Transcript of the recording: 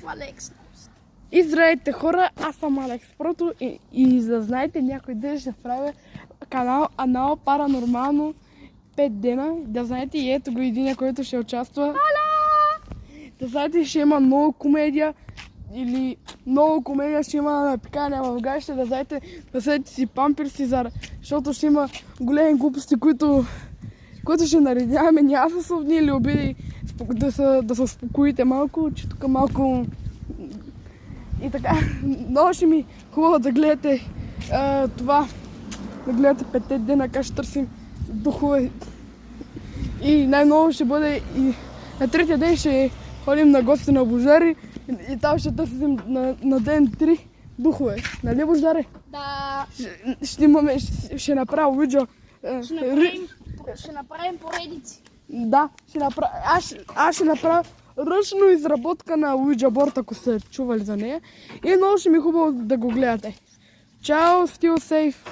Алекс. И здравейте хора, аз съм Алекс Прото и за да знаете някой ден ще правя канал Паранормално 5 дена. Да знаете и ето го един, който ще участва. Да знаете, ще има много комедия или много комедия ще има на пикане в гащите. Да знаете, носете си памперси, защото ще има големи глупости, които ще наредяваме. Няма са съвни или обиди, да се успокоите малко, че тук малко и така. Много ще ми хубаво да гледате това, да гледате 5 дена, как ще търсим духове. И най-много ще бъде и на третия ден ще ходим на гости на Божари и там ще търсим на ден 3 духове. Нали, Божари? Да. Ще направя видео. Ще направим поредици. Да, аз ще направя ръчно изработка на Ouija board, ако сте чували за нея. И много ще ми е хубаво да го гледате. Чао, stay safe!